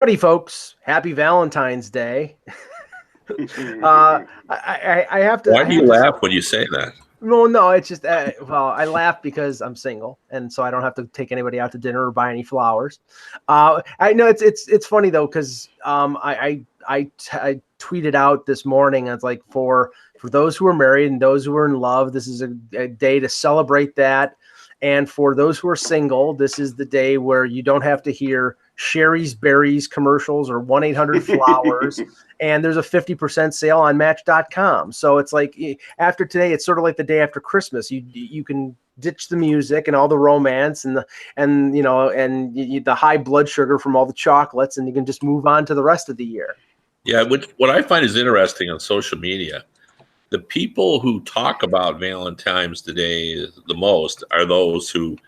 Howdy, folks. Happy Valentine's Day. I have to. Why I do you have to. laugh when you say that? No. It's just. I laugh because I'm single, and so I don't have to take anybody out to dinner or buy any flowers. I know it's funny though because I tweeted out this morning. It's like for those who are married and those who are in love, this is a day to celebrate that. And for those who are single, this is the day where you don't have to hear Sherry's Berries commercials or 1-800-Flowers. And there's a 50% sale on Match.com. So it's like after today, it's sort of like the day after Christmas. You can ditch the music and all the romance and the high blood sugar from all the chocolates, and you can just move on to the rest of the year. Yeah, what I find is interesting on social media, the people who talk about Valentine's Day the most are those who,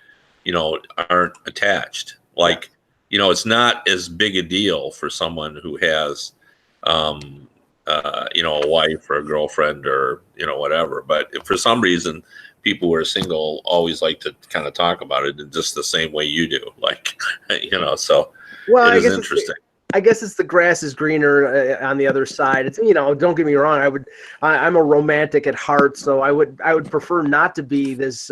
aren't attached. Like, it's not as big a deal for someone who has, a wife or a girlfriend or, whatever. But if for some reason, people who are single always like to kind of talk about it in just the same way you do. Like, so it is interesting. I guess it's the grass is greener on the other side. It's don't get me wrong. I'm a romantic at heart, so I would prefer not to be this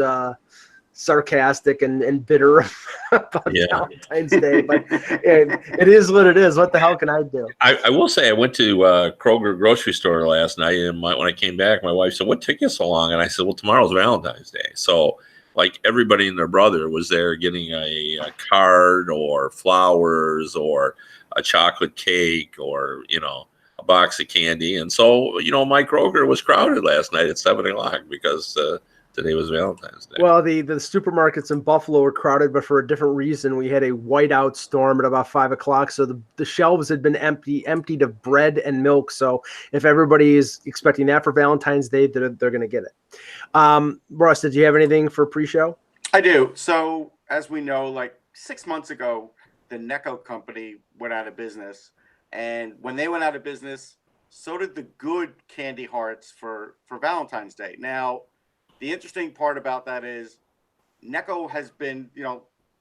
sarcastic and bitter about Valentine's Day. But it is what it is. What the hell can I do? I will say I went to Kroger grocery store last night, and when I came back, my wife said, "What took you so long?" And I said, "Well, tomorrow's Valentine's Day." So like everybody and their brother was there getting a card or flowers or a chocolate cake or, a box of candy. And so, my Kroger was crowded last night at 7:00 because today was Valentine's Day. Well, the supermarkets in Buffalo were crowded, but for a different reason. We had a whiteout storm at about 5:00. So the shelves had been emptied of bread and milk. So if everybody is expecting that for Valentine's Day, they're going to get it. Russ, did you have anything for pre-show? I do. So as we know, like 6 months ago, the Necco company went out of business. And when they went out of business, so did the good candy hearts for Valentine's Day. Now, the interesting part about that is Necco has been,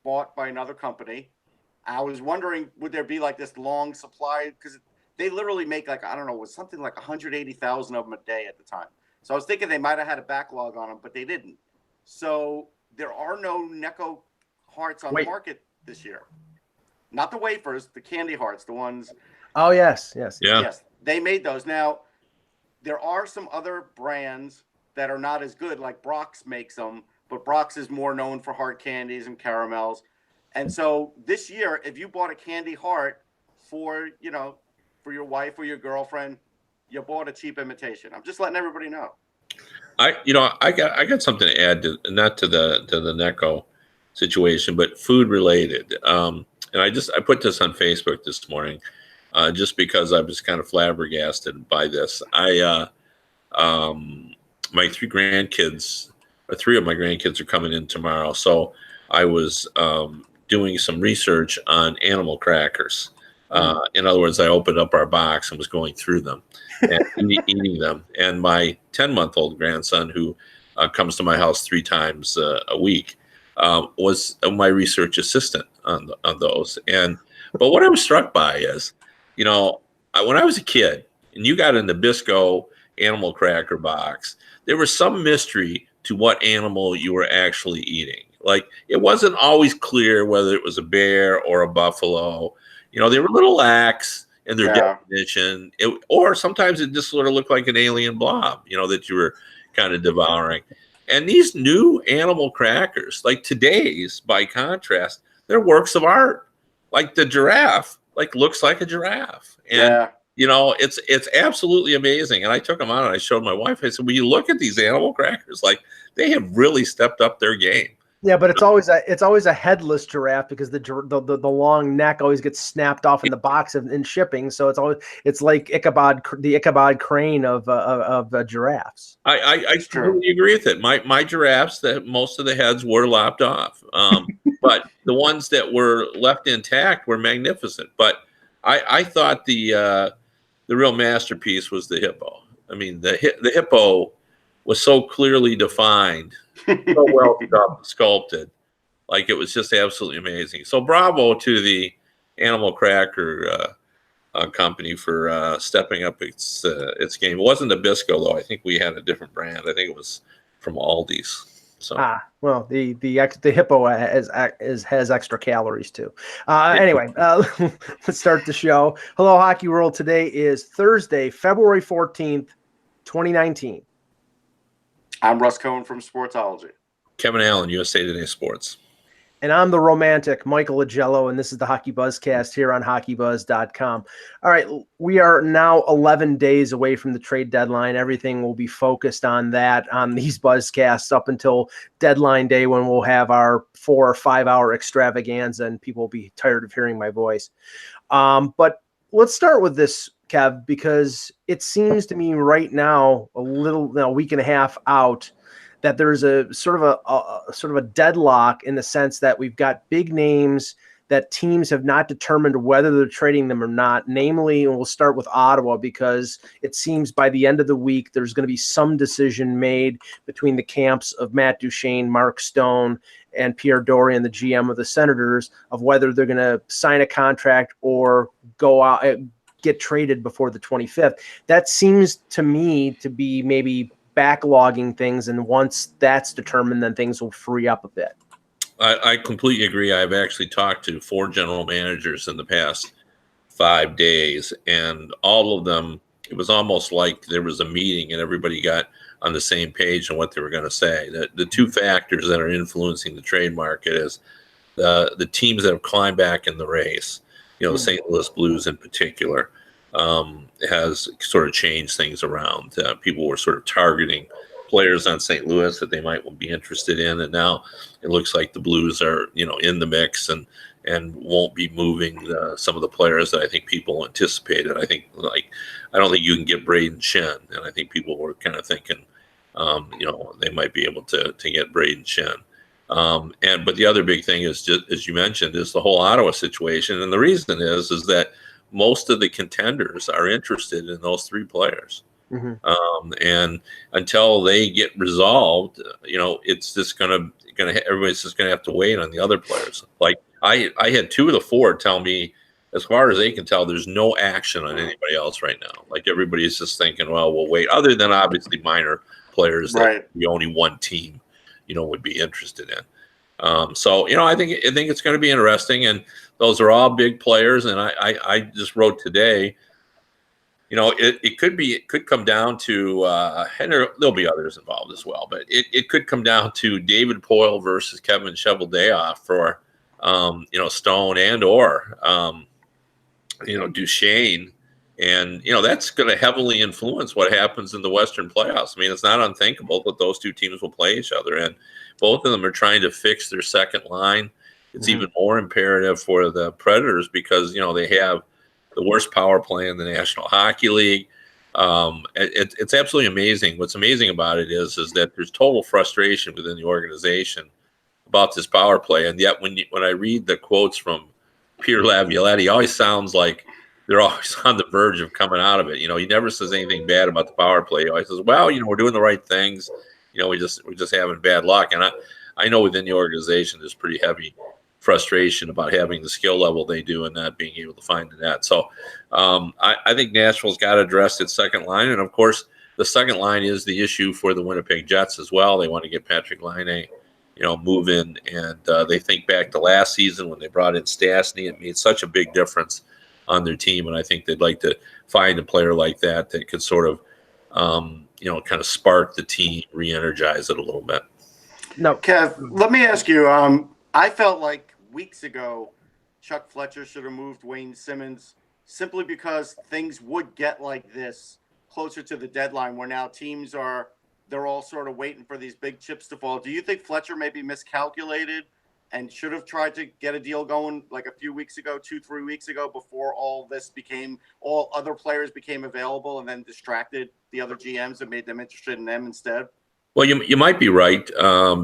bought by another company. I was wondering, would there be like this long supply? Because they literally make like, I don't know, it was something like 180,000 of them a day at the time. So I was thinking they might have had a backlog on them, but they didn't. So there are no Necco hearts on the market this year. Not the wafers, the candy hearts, the ones. Oh, yes. Yeah. Yes, they made those. Now, there are some other brands that are not as good, like Brock's makes them, but Brock's is more known for hard candies and caramels. And so this year, if you bought a candy heart for your wife or your girlfriend, you bought a cheap imitation. I'm just letting everybody know. I got something to add to, not to the Necco situation, but food related. And I put this on Facebook this morning, just because I was kind of flabbergasted by this. My three of my grandkids are coming in tomorrow. So I was doing some research on animal crackers. In other words, I opened up our box and was going through them and eating them. And my 10-month-old grandson, who comes to my house 3 times a week, was my research assistant on those. But what I was struck by is, when I was a kid and you got an Nabisco animal cracker box, there was some mystery to what animal you were actually eating. Like, it wasn't always clear whether it was a bear or a buffalo. They were a little lax in their definition, or sometimes it just sort of looked like an alien blob, that you were kind of devouring. And these new animal crackers, like today's, by contrast, they're works of art. Like the giraffe, looks like a giraffe. And it's absolutely amazing. And I took them out and I showed my wife. I said, "When you look at these animal crackers, they have really stepped up their game." Yeah, but it's always a headless giraffe because the long neck always gets snapped off in the box in shipping. So it's like the Ichabod crane of giraffes. I totally agree with it. My giraffes, that most of the heads were lopped off, but the ones that were left intact were magnificent. But I thought the real masterpiece was the hippo. I mean, the hippo was so clearly defined, so well sculpted. Like, it was just absolutely amazing. So bravo to the Animal Cracker company for stepping up its game. It wasn't Nabisco though. I think we had a different brand. I think it was from Aldi's. So well, the hippo has extra calories too. Anyway, let's start the show. Hello, Hockey World. Today is Thursday, February 14th, 2019. I'm Russ Cohen from Sportsology. Kevin Allen, USA Today Sports. And I'm the romantic Michael Agello, and this is the HockeyBuzzcast here on HockeyBuzz.com. All right, we are now 11 days away from the trade deadline. Everything will be focused on that on these Buzzcasts up until deadline day, when we'll have our 4 or 5 hour extravaganza, and people will be tired of hearing my voice. But let's start with this, Kev, because it seems to me right now, a week and a half out, that there's a sort of a deadlock in the sense that we've got big names that teams have not determined whether they're trading them or not. Namely, and we'll start with Ottawa, because it seems by the end of the week there's going to be some decision made between the camps of Matt Duchene, Mark Stone, and Pierre Dorian, the GM of the Senators, of whether they're going to sign a contract or go out, get traded before the 25th. That seems to me to be maybe backlogging things, and once that's determined, then things will free up a bit. I completely agree. I've actually talked to 4 general managers in the past 5 days, and all of them, it was almost like there was a meeting and everybody got on the same page on what they were going to say. The 2 factors that are influencing the trade market is the teams that have climbed back in the race, the St. Louis Blues in particular, has sort of changed things around. People were sort of targeting players on St. Louis that they might be interested in, and now it looks like the Blues are, in the mix and won't be moving some of the players that I think people anticipated. I don't think you can get Braden Shen, and I think people were kind of thinking, they might be able to get Braden Shen. But the other big thing is, just as you mentioned, is the whole Ottawa situation, and the reason is that most of the contenders are interested in those 3 players. Mm-hmm. And until they get resolved, it's just everybody's just gonna have to wait on the other players. Like I had 2 of the 4 tell me, as far as they can tell, there's no action on anybody else right now. Like everybody's just thinking, well, we'll wait. Other than obviously minor players that only one team, would be interested in. So I think it's going to be interesting, and those are all big players. And I just wrote today, it could come down to, and there'll be others involved as well, but it could come down to David Poile versus Kevin Cheveldayoff for, Stone and or, Duchene. And, that's going to heavily influence what happens in the Western playoffs. I mean, it's not unthinkable that those 2 teams will play each other, and both of them are trying to fix their second line. It's even more imperative for the Predators because, they have the worst power play in the National Hockey League. It's absolutely amazing. What's amazing about it is that there's total frustration within the organization about this power play. And yet when I read the quotes from Pierre Laviolette, he always sounds like they're always on the verge of coming out of it. He never says anything bad about the power play. He always says, well, we're doing the right things. We're just having bad luck. And I know within the organization there's pretty heavy frustration about having the skill level they do and not being able to find the net. So I think Nashville's got to address its second line. And of course, the second line is the issue for the Winnipeg Jets as well. They want to get Patrick Laine, move in. And they think back to last season when they brought in Stastny. It made such a big difference on their team. And I think they'd like to find a player like that could sort of, kind of spark the team, re-energize it a little bit. No, Kev, let me ask you, I felt like weeks ago, Chuck Fletcher should have moved Wayne Simmons simply because things would get like this closer to the deadline where now teams they're all sort of waiting for these big chips to fall. Do you think Fletcher maybe miscalculated and should have tried to get a deal going like a few weeks ago, 2-3 weeks ago, before all other players became available and then distracted the other GMs and made them interested in them instead? Well, you might be right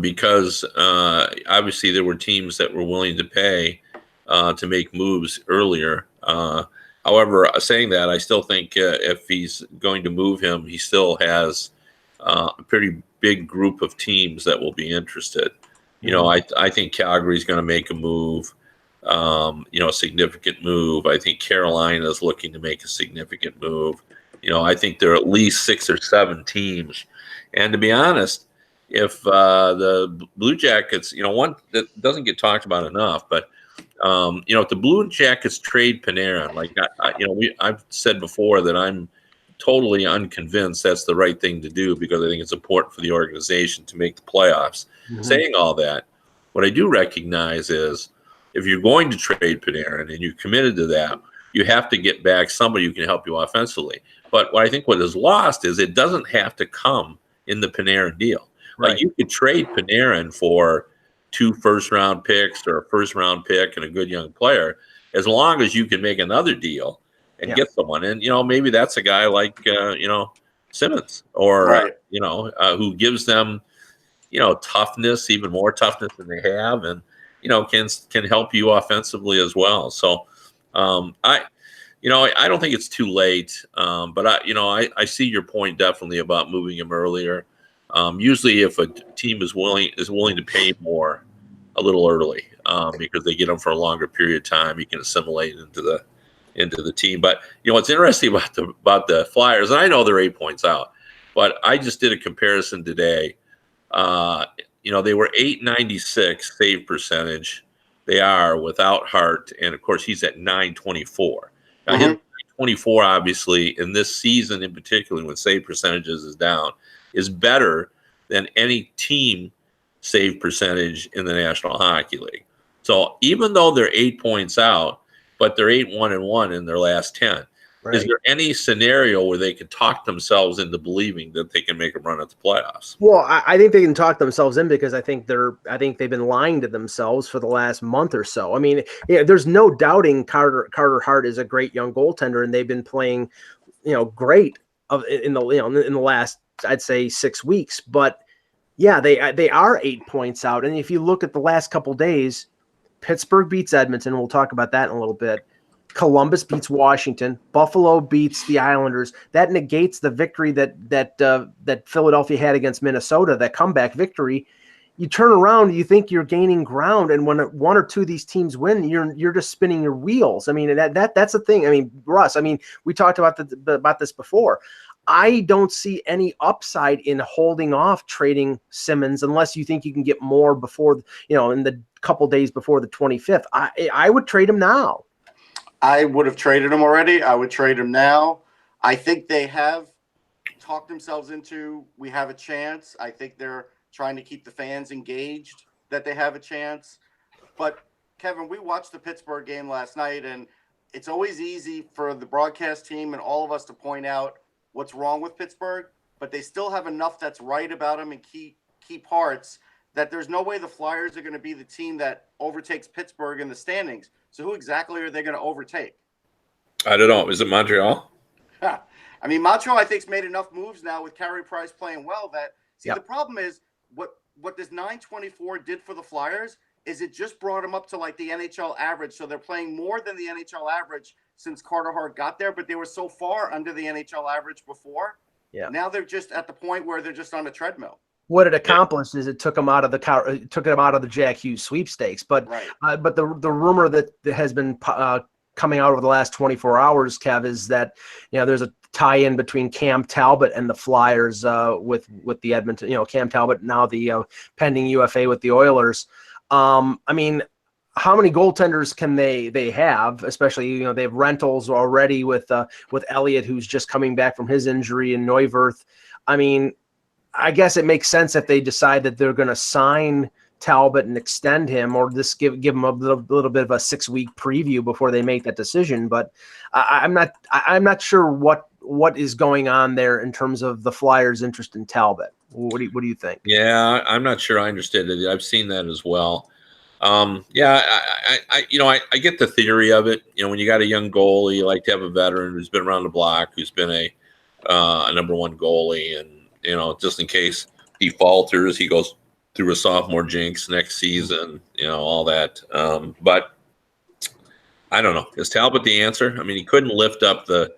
because obviously there were teams that were willing to pay to make moves earlier. However, saying that, I still think if he's going to move him, he still has a pretty big group of teams that will be interested. I think Calgary's going to make a move. a significant move. I think Carolina is looking to make a significant move. I think there are at least 6 or 7 teams. And to be honest, if the Blue Jackets, one that doesn't get talked about enough, but if the Blue Jackets trade Panarin, I've said before that I'm totally unconvinced that's the right thing to do because I think it's important for the organization to make the playoffs. Mm-hmm. Saying all that, what I do recognize is if you're going to trade Panarin and you're committed to that, you have to get back somebody who can help you offensively. But what is lost is it doesn't have to come in the Panarin deal. Right. Like you could trade Panarin for 2 first-round picks or a first-round pick and a good young player, as long as you can make another deal and get someone. And, maybe that's a guy like, Simmons or, right. Who gives them, toughness, even more toughness than they have, and, can help you offensively as well. So I don't think it's too late, but I see your point definitely about moving him earlier. Usually, if a team is willing to pay more a little early, because they get him for a longer period of time, he can assimilate into the team. But what's interesting about the Flyers, and I know they're 8 points out, but I just did a comparison today. They were 896 save percentage. They are without Hart, and of course he's at 924. Now, his 924, obviously, in this season in particular, when save percentages is down, is better than any team save percentage in the National Hockey League. So even though they're 8 points out, but they're 8-1-1 in their last 10. Right. Is there any scenario where they can talk themselves into believing that they can make a run at the playoffs? Well, I think they can talk themselves in because I think they've been lying to themselves for the last month or so. I mean, there's no doubting Carter Hart is a great young goaltender, and they've been playing, great in the last, I'd say, 6 weeks. But yeah, they are 8 points out, and if you look at the last couple days, Pittsburgh beats Edmonton. We'll talk about that in a little bit. Columbus beats Washington. Buffalo beats the Islanders. That negates the victory that Philadelphia had against Minnesota, that comeback victory. You turn around, you think you're gaining ground, and when 1 or 2 of these teams win, you're just spinning your wheels. I mean, that's the thing. I mean, Russ, we talked about this before. I don't see any upside in holding off trading Simmons unless you think you can get more before, in the couple days before the 25th. I would trade him now. I would have traded him already. I would trade him now. I think they have talked themselves into we have a chance. I think they're trying to keep the fans engaged that they have a chance. But, Kevin, we watched the Pittsburgh game last night, and it's always easy for the broadcast team and all of us to point out what's wrong with Pittsburgh, but they still have enough that's right about them in key parts that there's no way the Flyers are going to be the team that overtakes Pittsburgh in the standings. So who exactly are they going to overtake? I don't know. Is it Montreal? Montreal, I think, has made enough moves now with Carey Price playing well that the problem is what this 924 did for the Flyers is it just brought them up to like the NHL average. So they're playing more than the NHL average since Carter Hart got there, but they were so far under the NHL average before. Yeah. Now they're just at the point where they're just on a treadmill. What it accomplished is it took him out of the Jack Hughes sweepstakes. But right. But the rumor that has been coming out over the last 24 hours, Kev, is that there's a tie-in between Cam Talbot and the Flyers with the Edmonton. Cam Talbot now the pending UFA with the Oilers. How many goaltenders can they have? Especially they have rentals already with Elliott, who's just coming back from his injury, and Neuwirth. I guess it makes sense if they decide that they're going to sign Talbot and extend him, or just give him a little bit of a 6-week preview before they make that decision. But I'm not sure what is going on there in terms of the Flyers' interest in Talbot. What do you think? Yeah, I'm not sure I understood it. I've seen that as well. I get the theory of it. When you got a young goalie, you like to have a veteran who's been around the block, who's been a number one goalie, and just in case he falters, he goes through a sophomore jinx next season, all that. But I don't know. Is Talbot the answer? He couldn't lift up the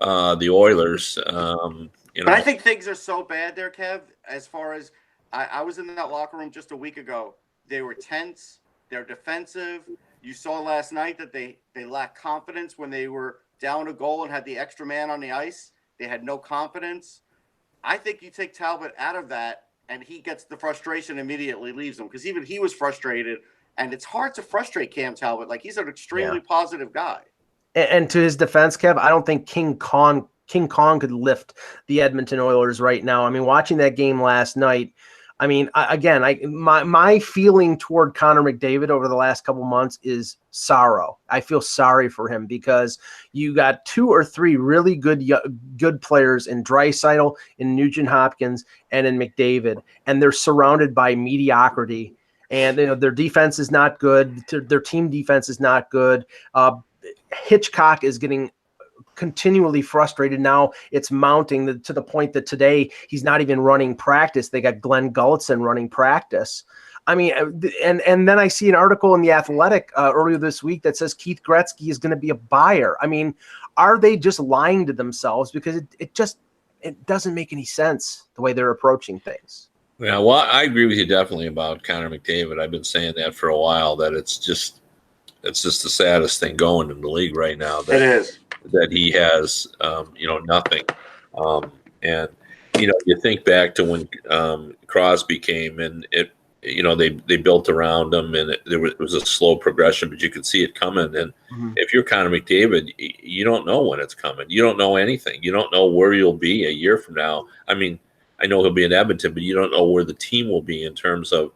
Oilers. But I think things are so bad there, Kev, as far as I was in that locker room just a week ago. They were tense. They're defensive. You saw last night that they lacked confidence when they were down a goal and had the extra man on the ice. They had no confidence. I think you take Talbot out of that, and he gets the frustration immediately leaves him, because even he was frustrated, and it's hard to frustrate Cam Talbot. Like, he's an extremely positive guy. And to his defense, Kev, I don't think King Kong could lift the Edmonton Oilers right now. I mean, watching that game last night, I mean, my feeling toward Connor McDavid over the last couple months is sorrow. I feel sorry for him because you got 2 or 3 really good players in Draisaitl, in Nugent Hopkins, and in McDavid, and they're surrounded by mediocrity. And their defense is not good. Their team defense is not good. Hitchcock is getting continually frustrated now. It's mounting to the point that today he's not even running practice. They got Glenn Gulletson running practice. I mean, and then I see an article in The Athletic earlier this week that says Keith Gretzky is going to be a buyer. I mean, are they just lying to themselves? Because it doesn't make any sense the way they're approaching things. Yeah, well, I agree with you definitely about Connor McDavid. I've been saying that for a while, that it's just the saddest thing going in the league right now. It is. That he has, nothing. And, you think back to when Crosby came, and they built around him, and it was a slow progression, but you could see it coming. And if you're Connor McDavid, you don't know when it's coming. You don't know anything. You don't know where you'll be a year from now. I mean, I know he'll be in Edmonton, but you don't know where the team will be in terms of,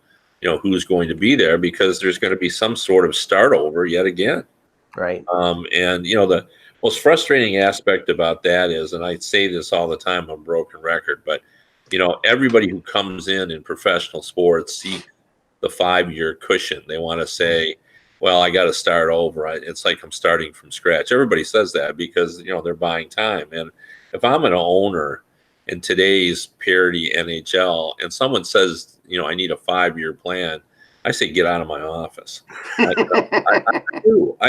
who's going to be there, because there's going to be some sort of start over yet again. Right. And, the most frustrating aspect about that is, and I say this all the time on Broken Record, but, everybody who comes in professional sports seeks the 5-year cushion. They want to say, well, I got to start over. It's like I'm starting from scratch. Everybody says that because, they're buying time. And if I'm an owner in today's parity NHL and someone says, I need a 5-year plan, I say, get out of my office. I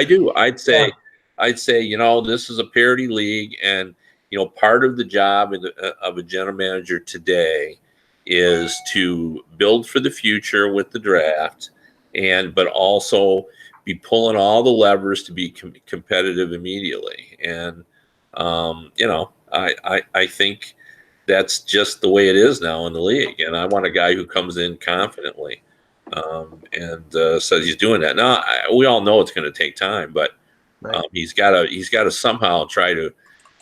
do. I'd say, this is a parity league, and, part of the job of a general manager today is to build for the future with the draft, but also be pulling all the levers to be competitive immediately. And, I think that's just the way it is now in the league. And I want a guy who comes in confidently and says he's doing that. Now, we all know it's going to take time, but he's got to somehow try to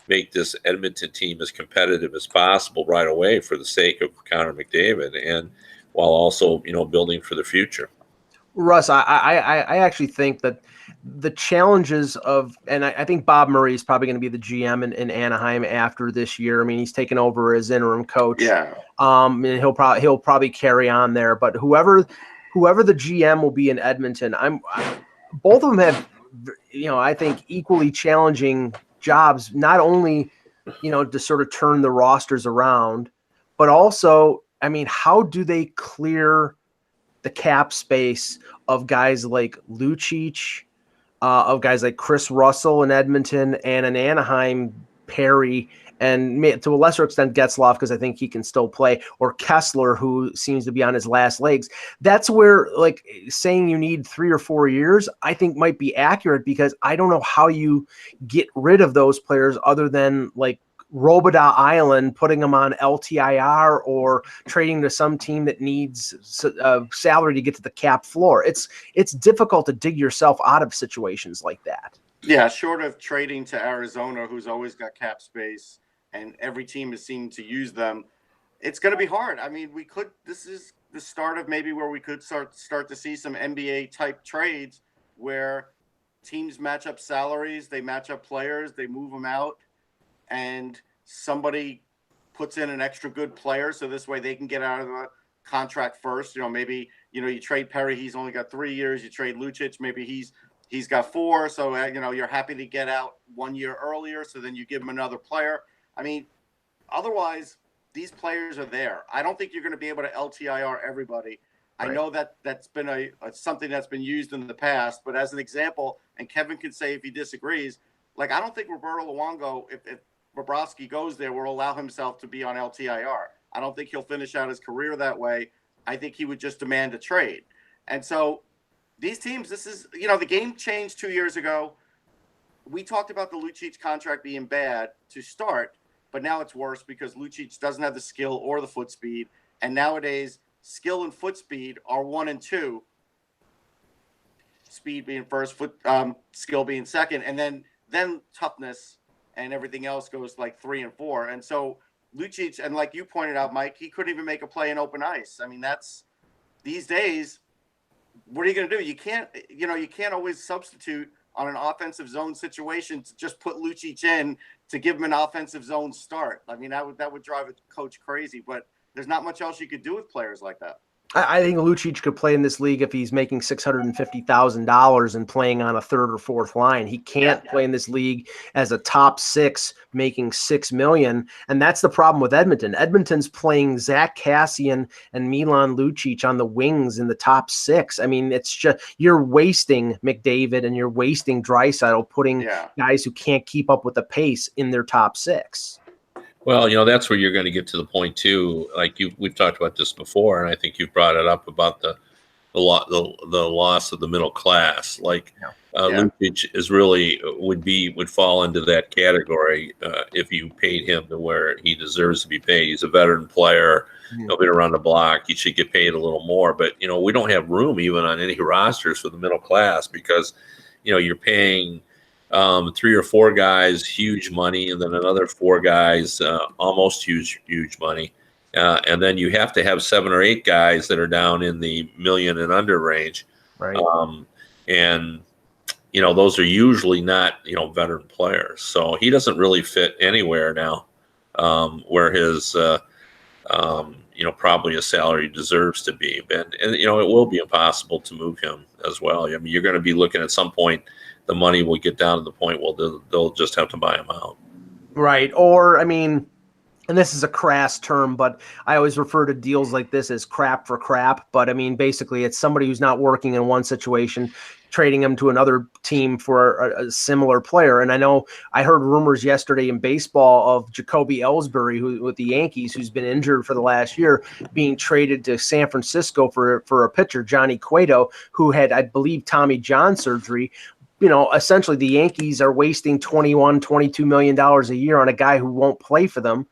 make this Edmonton team as competitive as possible right away for the sake of Connor McDavid, and while also, building for the future. Russ, I actually think that the challenges of, and I think Bob Murray is probably going to be the GM in Anaheim after this year. I mean, he's taken over as interim coach. Yeah. And he'll probably carry on there. But whoever the GM will be in Edmonton, both of them have, I think equally challenging jobs. Not only, to sort of turn the rosters around, but also, I mean, how do they clear the cap space of guys like Lucic, of guys like Chris Russell in Edmonton, and in Anaheim, Perry, and to a lesser extent Getzlaf, because I think he can still play, or Kessler, who seems to be on his last legs. That's where, like, saying you need 3 or 4 years, I think might be accurate, because I don't know how you get rid of those players other than, like, Robidas Island, putting them on LTIR, or trading to some team that needs salary to get to the cap floor. It's difficult to dig yourself out of situations like that. Yeah, short of trading to Arizona, who's always got cap space, and every team has seemed to use them, it's going to be hard. I mean, this is the start of maybe where we could start to see some NBA-type trades where teams match up salaries, they match up players, they move them out, and somebody puts in an extra good player, so this way they can get out of the contract first. Maybe, you trade Perry, he's only got 3 years. You trade Lucic, maybe he's got 4. So, you're happy to get out 1 year earlier, so then you give him another player. I mean, otherwise, these players are there. I don't think you're going to be able to LTIR everybody. Right. I know that's been something that's been used in the past, but as an example, and Kevin can say if he disagrees, like, I don't think Roberto Luongo, if Bobrovsky goes there, will allow himself to be on LTIR. I don't think he'll finish out his career that way. I think he would just demand a trade. And so these teams, this is, the game changed 2 years ago. We talked about the Lucic contract being bad to start, but now it's worse because Lucic doesn't have the skill or the foot speed. And nowadays, skill and foot speed are 1 and 2. Speed being first, skill being second, and then toughness and everything else goes like 3 and 4. And so Lucic, and like you pointed out, Mike, he couldn't even make a play in open ice. I mean, that's these days. What are you going to do? You can't always substitute on an offensive zone situation to just put Lucic in to give him an offensive zone start. I mean, that would drive a coach crazy, but there's not much else you could do with players like that. I think Lucic could play in this league if he's making $650,000 and playing on a third or fourth line. He can't play in this league as a top 6 making $6 million. And that's the problem with Edmonton. Edmonton's playing Zach Kassian and Milan Lucic on the wings in the top 6. I mean, it's just, you're wasting McDavid and you're wasting Draisaitl putting guys who can't keep up with the pace in their top 6. Well, that's where you're going to get to the point too. Like we've talked about this before, and I think you've brought it up about the loss of the middle class. Like Lucic is really would fall into that category if you paid him to where he deserves to be paid. He's a veteran player. He'll be around the block. He should get paid a little more. But we don't have room even on any rosters for the middle class because you're paying 3 or 4 guys huge money, and then another 4 guys almost huge money, and then you have to have 7 or 8 guys that are down in the million and under range, right? And those are usually not veteran players, so he doesn't really fit anywhere now where his probably a salary deserves to be, and it will be impossible to move him as well. I mean, you're going to be looking at some point. The money will get down to the point where they'll just have to buy him out. Right. Or, I mean, and this is a crass term, but I always refer to deals like this as crap for crap. But, I mean, basically it's somebody who's not working in one situation, trading him to another team for a similar player. And I know I heard rumors yesterday in baseball of Jacoby Ellsbury, who with the Yankees, who's been injured for the last year, being traded to San Francisco for a pitcher, Johnny Cueto, who had, I believe, Tommy John surgery. Essentially the Yankees are wasting $22 million a year on a guy who won't play for them.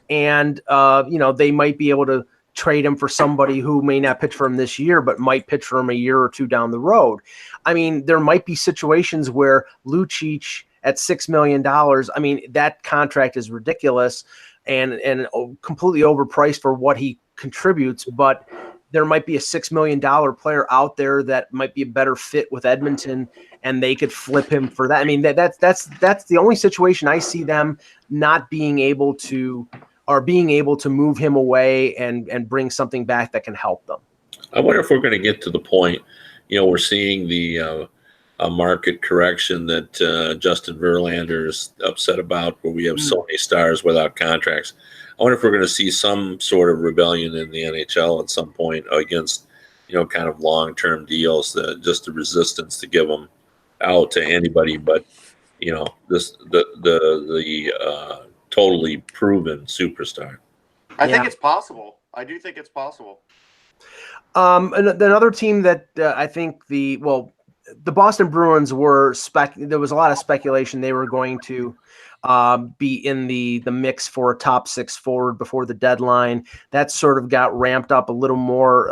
And, they might be able to trade him for somebody who may not pitch for him this year, but might pitch for him a year or 2 down the road. I mean, there might be situations where Lucic at $6 million, I mean, that contract is ridiculous and completely overpriced for what he contributes, but there might be a $6 million player out there that might be a better fit with Edmonton, and they could flip him for that. I mean, that's the only situation I see them not being able to, or being able to move him away and bring something back that can help them. I wonder if we're going to get to the point, we're seeing the market correction that Justin Verlander is upset about, where we have so many stars without contracts. I wonder if we're going to see some sort of rebellion in the NHL at some point against, kind of long-term deals, just the resistance to give them out to anybody but, the totally proven superstar. I think it's possible. I do think it's possible. And another team that I think the Boston Bruins were there was a lot of speculation they were going to be in the mix for a top 6 forward before the deadline. That sort of got ramped up a little more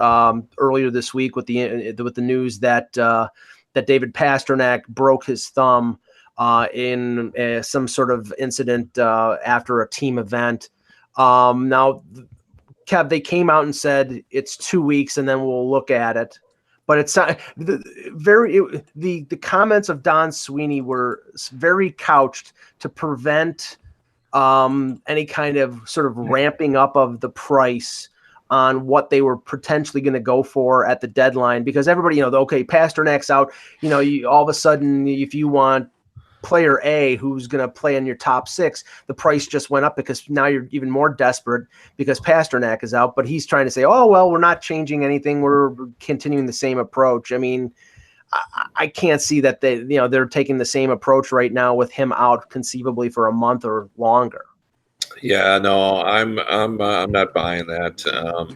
earlier this week with the news that David Pastrnak broke his thumb in some sort of incident after a team event. Now, Kev, they came out and said it's 2 weeks and then we'll look at it. But it's not the comments of Don Sweeney were very couched to prevent any kind of sort of ramping up of the price on what they were potentially going to go for at the deadline, because everybody, okay, Pasternak's out, all of a sudden, if you want player A who's going to play in your top 6, the price just went up because now you're even more desperate because Pastrnak is out. But he's trying to say, oh, well, we're not changing anything. We're continuing the same approach. I mean, I can't see that they're taking the same approach right now with him out conceivably for a month or longer. Yeah, no, I'm not buying that.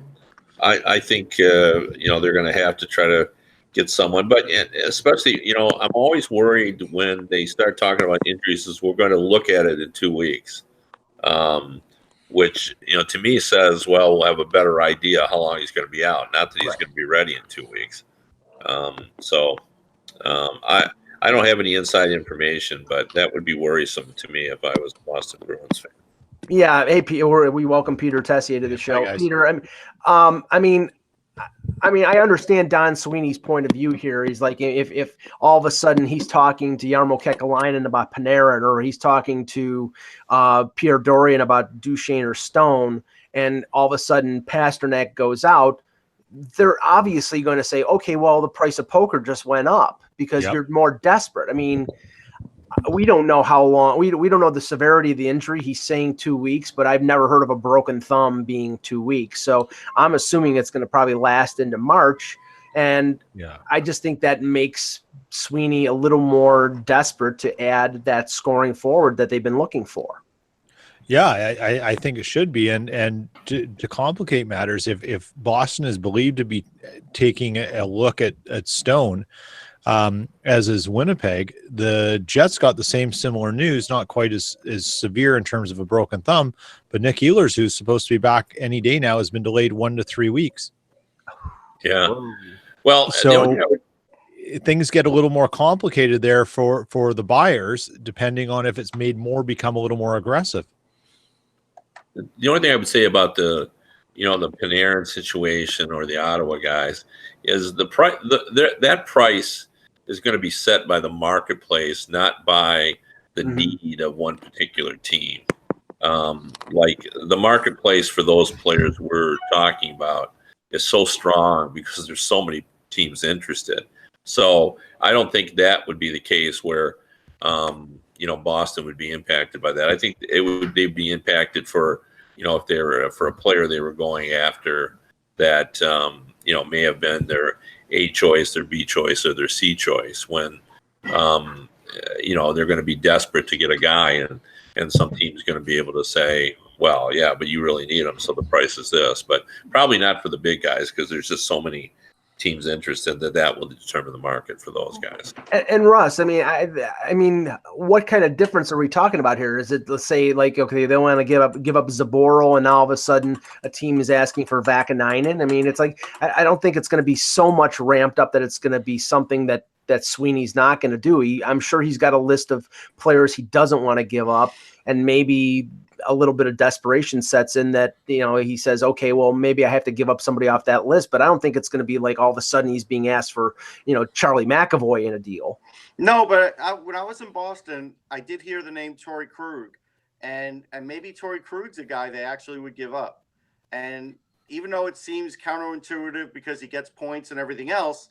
I think they're going to have to try to get someone. But especially, I'm always worried when they start talking about injuries is we're going to look at it in 2 weeks, which, to me says, well, we'll have a better idea how long he's going to be out. Not that he's going to be ready in 2 weeks. I don't have any inside information, but that would be worrisome to me if I was a Boston Bruins fan. Yeah. Hey, Peter, we welcome Peter Tessier to the show. Hi, Peter, I mean, I understand Don Sweeney's point of view here. He's like, if all of a sudden he's talking to Jarmo Kekalainen about Panarin, or he's talking to Pierre Dorian about Duchesne or Stone, and all of a sudden Pasternak goes out, they're obviously going to say, okay, well, the price of poker just went up because you're more desperate. I mean, we don't know how long. We don't know the severity of the injury. He's saying 2 weeks, but I've never heard of a broken thumb being 2 weeks. So I'm assuming it's going to probably last into March. And I just think that makes Sweeney a little more desperate to add that scoring forward that they've been looking for. Yeah, I think it should be. And to complicate matters, if Boston is believed to be taking a look at Stone, as is Winnipeg, the Jets got the same similar news, not quite as severe in terms of a broken thumb, but Nick Ehlers, who's supposed to be back any day now, has been delayed 1 to 3 weeks. Yeah. Well, so things get a little more complicated there for the buyers, depending on if it's made more become a little more aggressive. The only thing I would say about the Panarin situation or the Ottawa guys is the price. That price is going to be set by the marketplace, not by the need of one particular team. Like the marketplace for those players we're talking about is so strong because there's so many teams interested. So I don't think that would be the case where Boston would be impacted by that. I think they'd be impacted for if they were for a player they were going after that may have been their A choice, their B choice, or their C choice when they're going to be desperate to get a guy, and some team's going to be able to say, well, yeah, but you really need him, so the price is this. But probably not for the big guys because there's just so many teams interested that will determine the market for those guys. And Russ, I mean, what kind of difference are we talking about here? Is it, let's say, like, okay, they want to give up Zaboral, and now all of a sudden a team is asking for Vakanainen? I mean, it's like I don't think it's going to be so much ramped up that it's going to be something that Sweeney's not going to do. I'm sure he's got a list of players he doesn't want to give up, and maybe a little bit of desperation sets in that, he says, okay, well, maybe I have to give up somebody off that list, but I don't think it's going to be like all of a sudden he's being asked for, Charlie McAvoy in a deal. No, but when I was in Boston, I did hear the name Torrey Krug, and maybe Torrey Krug's a guy they actually would give up. And even though it seems counterintuitive because he gets points and everything else,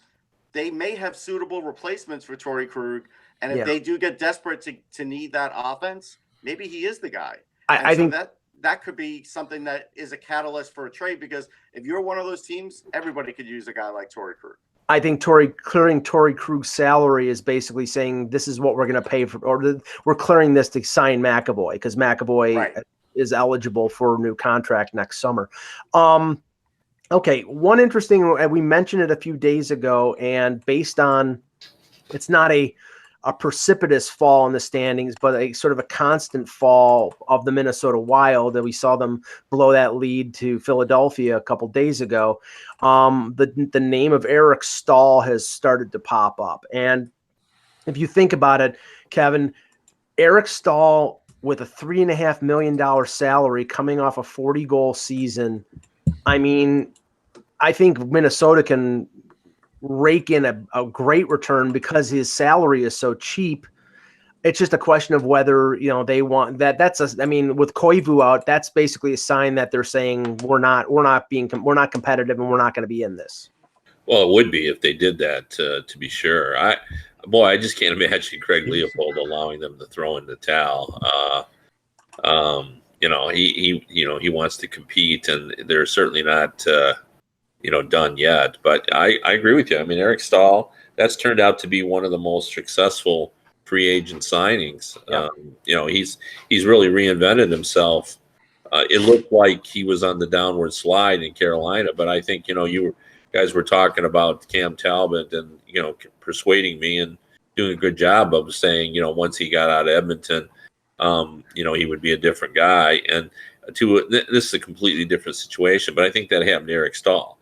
they may have suitable replacements for Torrey Krug. And if they do get desperate to need that offense, maybe he is the guy. I think that could be something that is a catalyst for a trade, because if you're one of those teams, everybody could use a guy like Torrey Krug. I think clearing Torrey Krug's salary is basically saying this is what we're going to pay for, or we're clearing this to sign McAvoy because McAvoy is eligible for a new contract next summer. Okay, one interesting, we mentioned it a few days ago, and based on, it's not a precipitous fall in the standings, but a sort of a constant fall of the Minnesota Wild that we saw them blow that lead to Philadelphia a couple days ago. The name of Eric Stahl has started to pop up. And if you think about it, Kevin, Eric Stahl with a $3.5 million salary coming off a 40-goal season, I mean, I think Minnesota can rake in a great return because his salary is so cheap. It's just a question of whether they want that. With Koivu out, that's basically a sign that they're saying we're not competitive and we're not going to be in this. Well, it would be if they did that, to be sure. I just can't imagine Craig Leopold allowing them to throw in the towel. He wants to compete, and they're certainly not done yet. But I agree with you. I mean, Eric Stahl, that's turned out to be one of the most successful free agent signings. Yeah. He's really reinvented himself. It looked like he was on the downward slide in Carolina, but I think, you guys were talking about Cam Talbot and, persuading me and doing a good job of saying, once he got out of Edmonton, he would be a different guy. And this is a completely different situation, but I think that happened to Eric Stahl.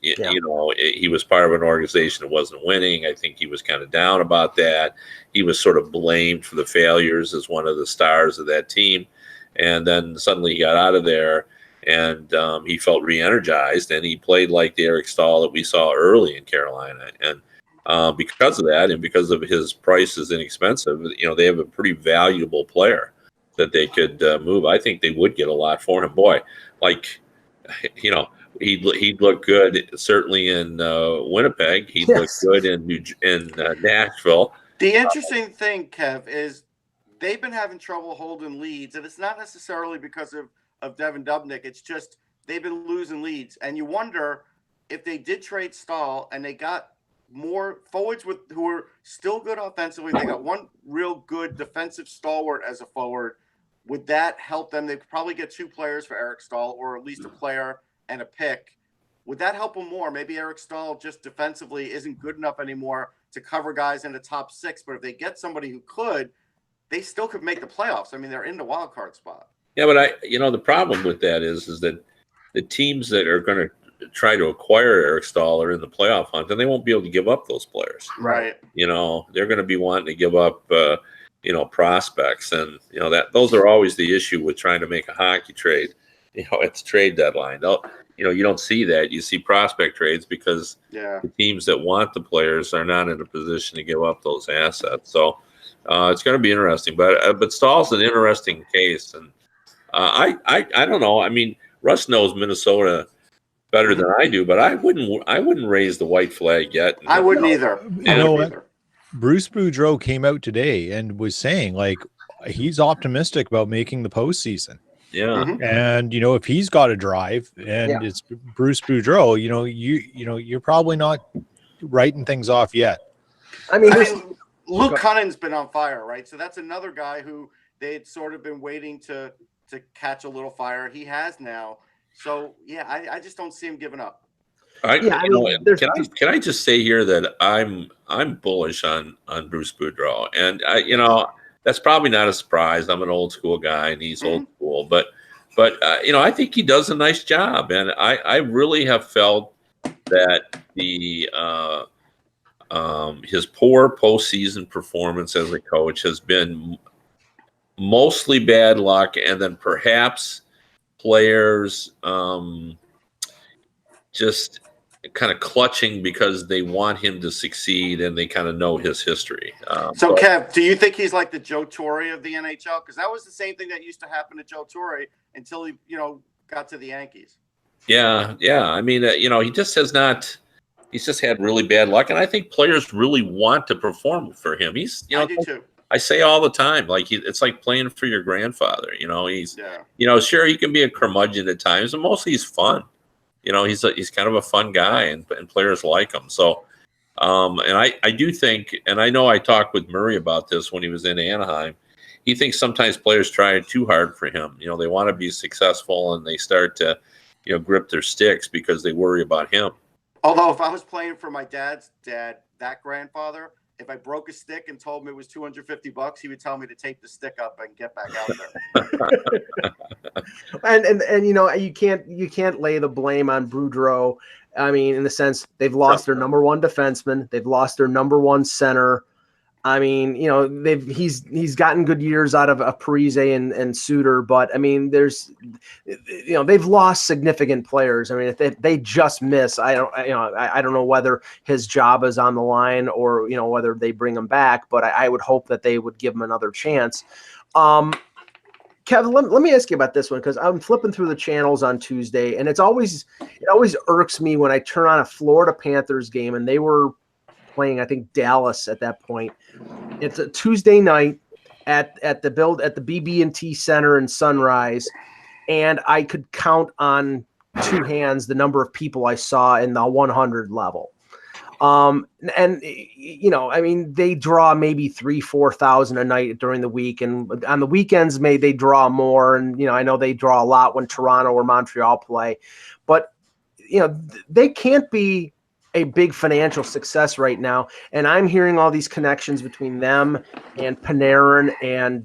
He was part of an organization that wasn't winning. I think he was kind of down about that. He was sort of blamed for the failures as one of the stars of that team. And then suddenly he got out of there and he felt re-energized and he played like the Eric Stahl that we saw early in Carolina. And because of that and because of his price is inexpensive, they have a pretty valuable player that they could move. I think they would get a lot for him. Boy, he'd look good certainly in Winnipeg. He'd look good in Nashville. The interesting thing, Kev, is they've been having trouble holding leads, and it's not necessarily because of Devin Dubnyk. It's just they've been losing leads, and you wonder if they did trade Stahl and they got more forwards who are still good offensively. They got one real good defensive stalwart as a forward. Would that help them? They could probably get 2 players for Eric Stahl, or at least a player and a pick. Would that help them more? Maybe Eric Stahl just defensively isn't good enough anymore to cover guys in the top 6. But if they get somebody who could, they still could make the playoffs. I mean, they're in the wild card spot. Yeah, but the problem with that is that the teams that are going to try to acquire Eric Stahl are in the playoff hunt, and they won't be able to give up those players. Right. They're going to be wanting to give up, prospects, and those are always the issue with trying to make a hockey trade. At the trade deadline, you don't see that. You see prospect trades because the teams that want the players are not in a position to give up those assets. So it's going to be interesting. But Stahl's an interesting case, and I don't know. I mean, Russ knows Minnesota better than I do, but I wouldn't raise the white flag yet. I wouldn't either. Bruce Boudreau came out today and was saying he's optimistic about making the postseason. Yeah. Mm-hmm. And if he's got a drive and it's Bruce Boudreau, you're probably not writing things off yet. I mean, Luke Cunning's been on fire, right? So that's another guy who they had sort of been waiting to catch a little fire. He has now. So I just don't see him giving up. Can I just say here that I'm bullish on Bruce Boudreau, and that's probably not a surprise. I'm an old school guy, and he's old school. But I think he does a nice job, and I really have felt that his poor postseason performance as a coach has been mostly bad luck, and then perhaps players just kind of clutching because they want him to succeed and they kind of know his history. So, Kev, do you think he's like the Joe Torre of the NHL? Because that was the same thing that used to happen to Joe Torre until he, got to the Yankees. Yeah. I mean, he just has not. He's just had really bad luck, and I think players really want to perform for him. He's, I do too. I say all the time, it's like playing for your grandfather. He's, sure he can be a curmudgeon at times, but mostly he's fun. He's kind of a fun guy, and players like him. So, and I do think, and I know I talked with Murray about this when he was in Anaheim. He thinks sometimes players try too hard for him. They want to be successful, and they start to, grip their sticks because they worry about him. Although if I was playing for my dad's dad, that grandfather, if I broke a stick and told him it was $250, he would tell me to take the stick up and get back out there. and you can't lay the blame on Boudreau. I mean, in the sense they've lost their number 1 defenseman, they've lost their number 1 center. I mean, he's gotten good years out of Parise and Suter, but I mean, they've lost significant players. I mean, if they just miss, I don't know whether his job is on the line or whether they bring him back, but I would hope that they would give him another chance. Kevin, let me ask you about this one, because I'm flipping through the channels on Tuesday, and it always irks me when I turn on a Florida Panthers game, and they were playing, I think, Dallas at that point. It's a Tuesday night at the BB&T Center in Sunrise, and I could count on 2 hands the number of people I saw in the 100 level. And I mean, they draw maybe 3,000-4,000 a night during the week, and on the weekends they draw more. And I know they draw a lot when Toronto or Montreal play, but they can't be a big financial success right now. And I'm hearing all these connections between them and Panarin and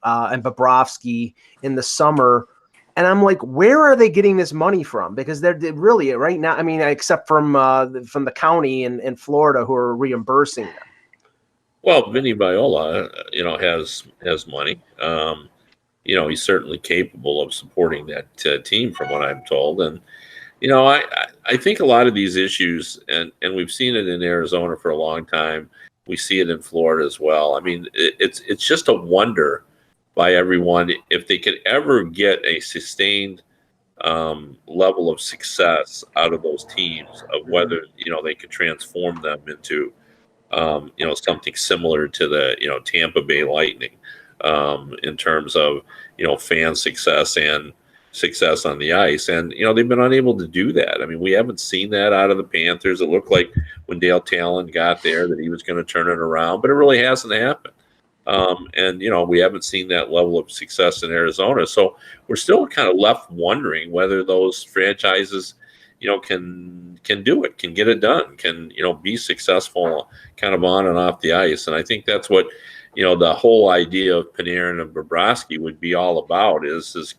Bobrovsky in the summer. And I'm like, where are they getting this money from? Because they're really right now. I mean, except from the county in Florida who are reimbursing them. Well, Vinny Viola, has money. He's certainly capable of supporting that team, from what I'm told. And I think a lot of these issues, and we've seen it in Arizona for a long time. We see it in Florida as well. I mean, it's just a wonder by everyone if they could ever get a sustained level of success out of those teams, of whether they could transform them into something similar to the Tampa Bay Lightning in terms of fan success and success on the ice. And they've been unable to do that. I mean, we haven't seen that out of the Panthers. It looked like when Dale Talon got there that he was going to turn it around, but it really hasn't happened. And we haven't seen that level of success in Arizona, so we're still kind of left wondering whether those franchises can do it, can get it done, can be successful kind of on and off the ice. And I think that's what the whole idea of Panarin and Bobrovsky would be all about is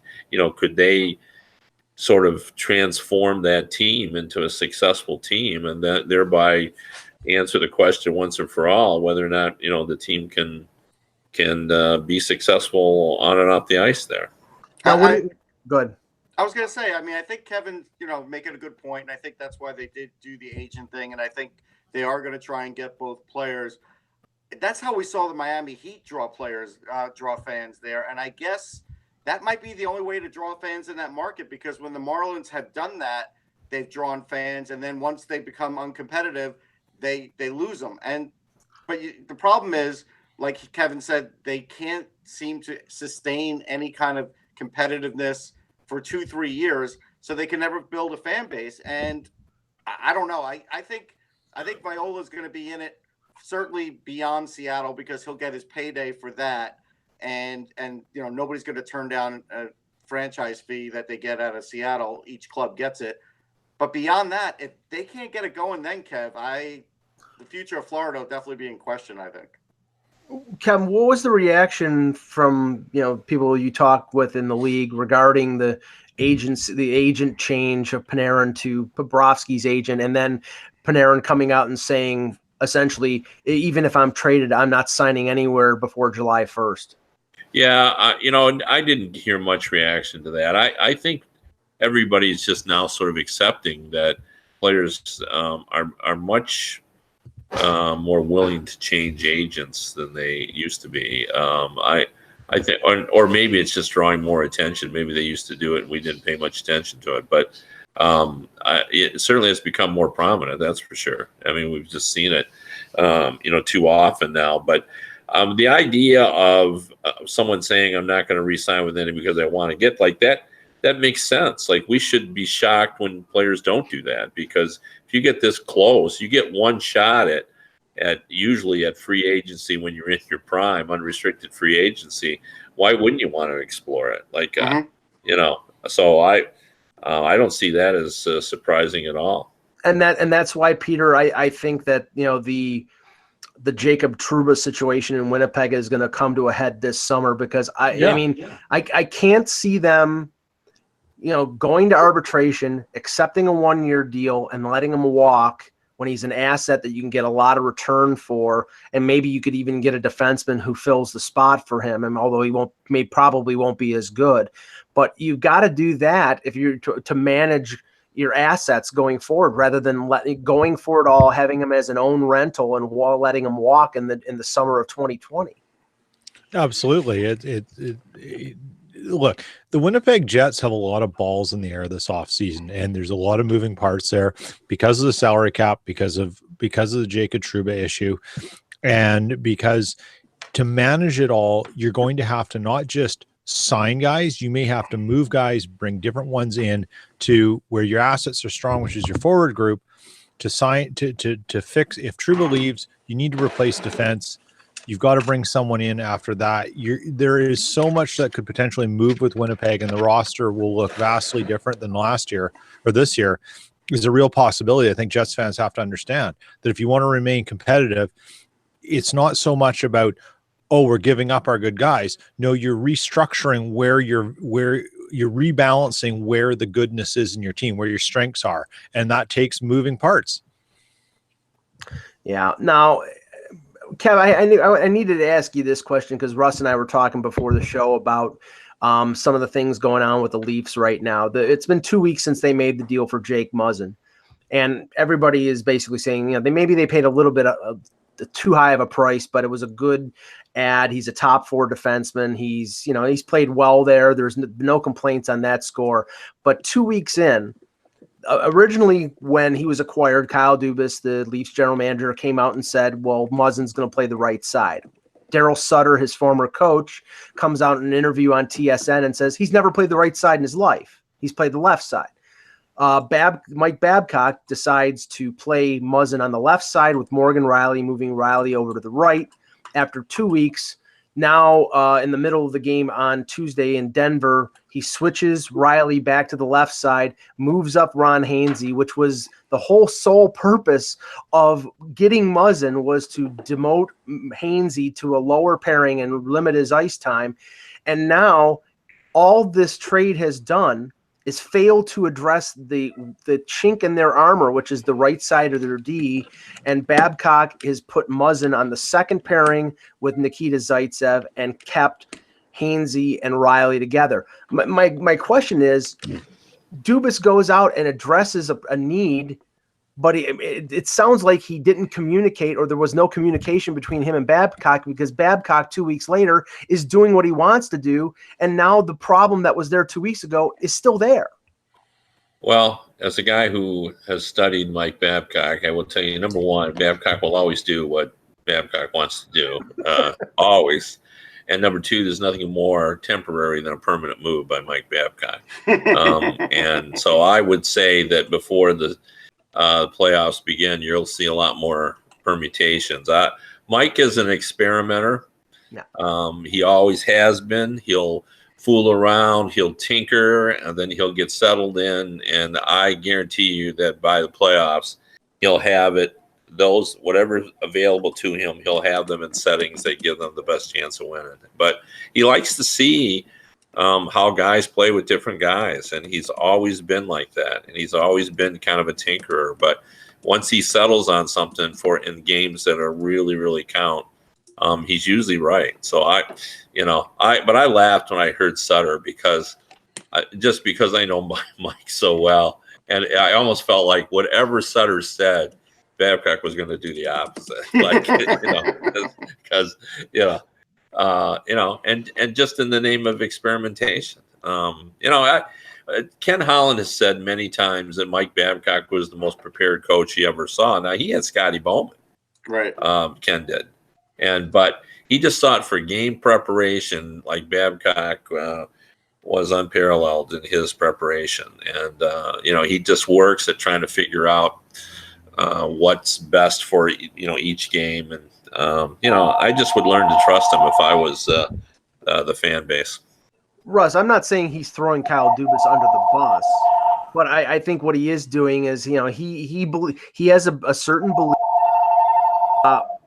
could they sort of transform that team into a successful team, and that thereby answer the question once and for all whether or not the team can be successful on and off the ice there. Good. I was going to say, I mean, I think Kevin's, making a good point, and I think that's why they did do the agent thing, and I think they are going to try and get both players. That's how we saw the Miami Heat draw fans there, and I guess that might be the only way to draw fans in that market, because when the Marlins have done that, they've drawn fans, and then once they become uncompetitive, they lose them. But the problem is, like Kevin said, they can't seem to sustain any kind of competitiveness for 2-3 years, so they can never build a fan base. And I don't know. I think Viola's going to be in it, certainly beyond Seattle, because he'll get his payday for that. And nobody's going to turn down a franchise fee that they get out of Seattle. Each club gets it. But beyond that, if they can't get it going, then Kev, the future of Florida will definitely be in question, I think. Kevin, what was the reaction from people you talk with in the league regarding the agent change of Panarin to Bobrovsky's agent, and then Panarin coming out and saying essentially, even if I'm traded, I'm not signing anywhere before July 1st? Yeah, I didn't hear much reaction to that. I think everybody's just now sort of accepting that players are much more willing to change agents than they used to be. I think, or maybe it's just drawing more attention. Maybe they used to do it and we didn't pay much attention to it. But it certainly has become more prominent. That's for sure. I mean, we've just seen it, too often now. But the idea of someone saying, "I'm not going to re-sign with any because I want to get," like that makes sense. Like, we should be shocked when players don't do that, because if you get this close, you get one shot at usually at free agency when you're in your prime, unrestricted free agency. Why wouldn't you want to explore it? Like, so I don't see that as surprising at all. And that's why, Peter, I think that the Jacob Trouba situation in Winnipeg is going to come to a head this summer, because I can't see them going to arbitration, accepting a 1-year deal and letting him walk when he's an asset that you can get a lot of return for. And maybe you could even get a defenseman who fills the spot for him. And although he probably won't be as good, but you've got to do that if you're to manage your assets going forward, rather than going for it all, having him as an own rental and letting him walk in the summer of 2020. Absolutely. Look, the Winnipeg Jets have a lot of balls in the air this offseason, and there's a lot of moving parts there because of the salary cap, because of the Jacob Trouba issue, and because to manage it all, you're going to have to not just sign guys, you may have to move guys, bring different ones in to where your assets are strong, which is your forward group, to sign to fix. If Trouba leaves, you need to replace defense. You've got to bring someone in after that. There is so much that could potentially move with Winnipeg, and the roster will look vastly different than last year or this year. Is a real possibility. I think Jets fans have to understand that if you want to remain competitive, it's not so much about, oh, we're giving up our good guys. No, you're restructuring where you're rebalancing where the goodness is in your team, where your strengths are, and that takes moving parts. Yeah. Now, Kev, I needed to ask you this question because Russ and I were talking before the show about some of the things going on with the Leafs right now. It's been 2 weeks since they made the deal for Jake Muzzin, and everybody is basically saying, maybe they paid a little bit too high of a price, but it was a good ad. He's a top 4 defenseman. He's played well there. There's no complaints on that score. But 2 weeks in, originally when he was acquired, Kyle Dubas, the Leafs general manager, came out and said, well, Muzzin's going to play the right side. Daryl Sutter, his former coach, comes out in an interview on TSN and says he's never played the right side in his life. He's played the left side. Mike Babcock decides to play Muzzin on the left side with Morgan Riley, moving Riley over to the right. After 2 weeks, now in the middle of the game on Tuesday in Denver, he switches Riley back to the left side, moves up Ron Hainsey, which was the whole sole purpose of getting Muzzin, was to demote Hainsey to a lower pairing and limit his ice time. And now all this trade has done is failed to address the chink in their armor, which is the right side of their D. And Babcock has put Muzzin on the second pairing with Nikita Zaitsev and kept Hainsey and Riley together. My question is, Dubas goes out and addresses a need, but it sounds like he didn't communicate, or there was no communication between him and Babcock, because Babcock 2 weeks later is doing what he wants to do. And now the problem that was there 2 weeks ago is still there. Well, as a guy who has studied Mike Babcock, I will tell you, number one, Babcock will always do what Babcock wants to do, always. And number two, there's nothing more temporary than a permanent move by Mike Babcock. And so I would say that before the playoffs begin, you'll see a lot more permutations. Mike is an experimenter. Yeah. He always has been. He'll fool around, he'll tinker, and then he'll get settled in. And I guarantee you that by the playoffs, he'll have whatever's available to him, he'll have them in settings that give them the best chance of winning. But he likes to see how guys play with different guys, and he's always been like that, and he's always been kind of a tinkerer. But once he settles on something in games that are really, really count, he's usually right. So I laughed when I heard Sutter because I know Mike so well, and I almost felt like whatever Sutter said, Babcock was going to do the opposite, because and just in the name of experimentation. Ken Holland has said many times that Mike Babcock was the most prepared coach he ever saw. Now, he had Scotty Bowman, right? Ken did, but he just thought for game preparation, like Babcock was unparalleled in his preparation, and he just works at trying to figure out what's best for each game, and I just would learn to trust him if I was the fan base. Russ, I'm not saying he's throwing Kyle Dubas under the bus, but I think what he is doing is he has a certain belief.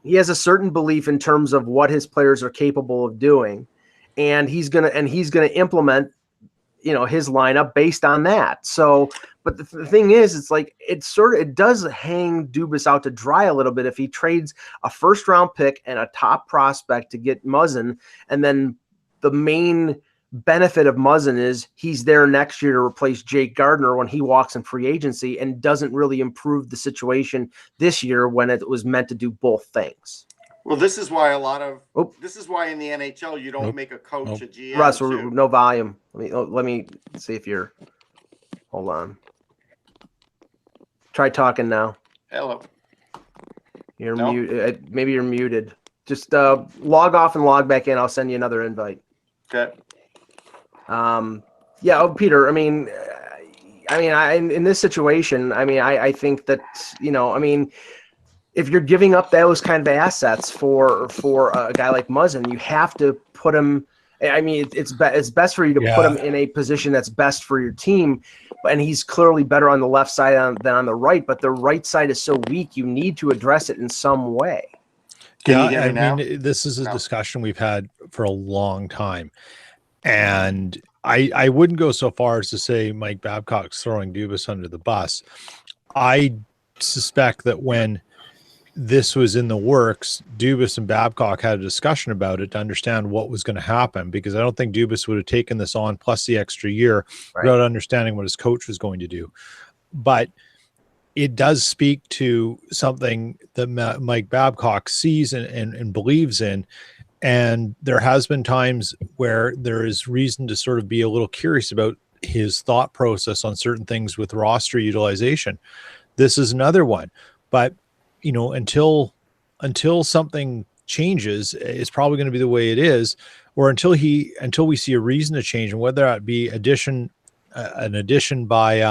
He has a certain belief in terms of what his players are capable of doing, and he's gonna implement his lineup based on that. So, but the thing is, it's like it does hang Dubas out to dry a little bit if he trades a first round pick and a top prospect to get Muzzin, and then the main benefit of Muzzin is he's there next year to replace Jake Gardner when he walks in free agency, and doesn't really improve the situation this year when it was meant to do both things. Well, this is why this is why in the NHL you don't make a coach a GM. Russ, no volume. Let me see if you're. Hold on. Try talking now. Hello. You're muted. Maybe you're muted. Just log off and log back in. I'll send you another invite. Okay. Peter. In this situation, I think that if you're giving up those kind of assets for a guy like Muzzin, you have to put him. I mean, it's best for you to put him in a position that's best for your team, and he's clearly better on the left side than on the right. But the right side is so weak, you need to address it in some way. I mean, this is a discussion we've had for a long time, and I wouldn't go so far as to say Mike Babcock's throwing Dubas under the bus. I suspect that when this was in the works, Dubas and Babcock had a discussion about it to understand what was going to happen, because I don't think Dubas would have taken this on plus the extra year without understanding what his coach was going to do. But it does speak to something that Mike Babcock sees and believes in. And there has been times where there is reason to sort of be a little curious about his thought process on certain things with roster utilization. This is another one. But you know, until something changes, it's probably going to be the way it is, or until we see a reason to change, and whether that be an addition by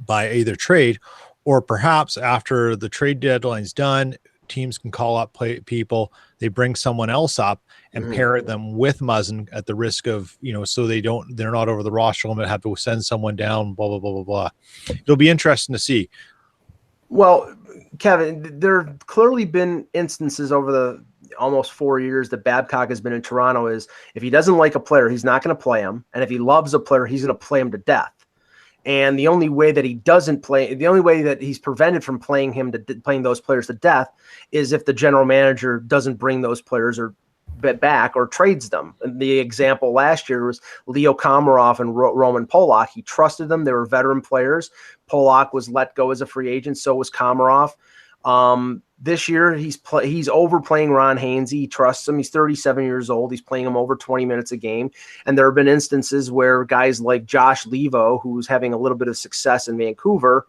either trade, or perhaps after the trade deadline's done, teams can call up people, they bring someone else up and pair them with Muzzin at the risk of, you know, so they're not over the roster limit, have to send someone down, blah, blah, blah, blah, blah. It'll be interesting to see. Well, Kevin, there have clearly been instances over the almost 4 years that Babcock has been in Toronto is if he doesn't like a player, he's not going to play him. And if he loves a player, he's going to play him to death. And the only way that he's prevented from playing those players to death is if the general manager doesn't bring those players back or trades them. And the example last year was Leo Komarov and Roman Polak. He trusted them. They were veteran players. Polak was let go as a free agent. So was Komarov. This year he's overplaying Ron Hainsey. He trusts him. He's 37 years old. He's playing him over 20 minutes a game. And there have been instances where guys like Josh Levo, who's having a little bit of success in Vancouver,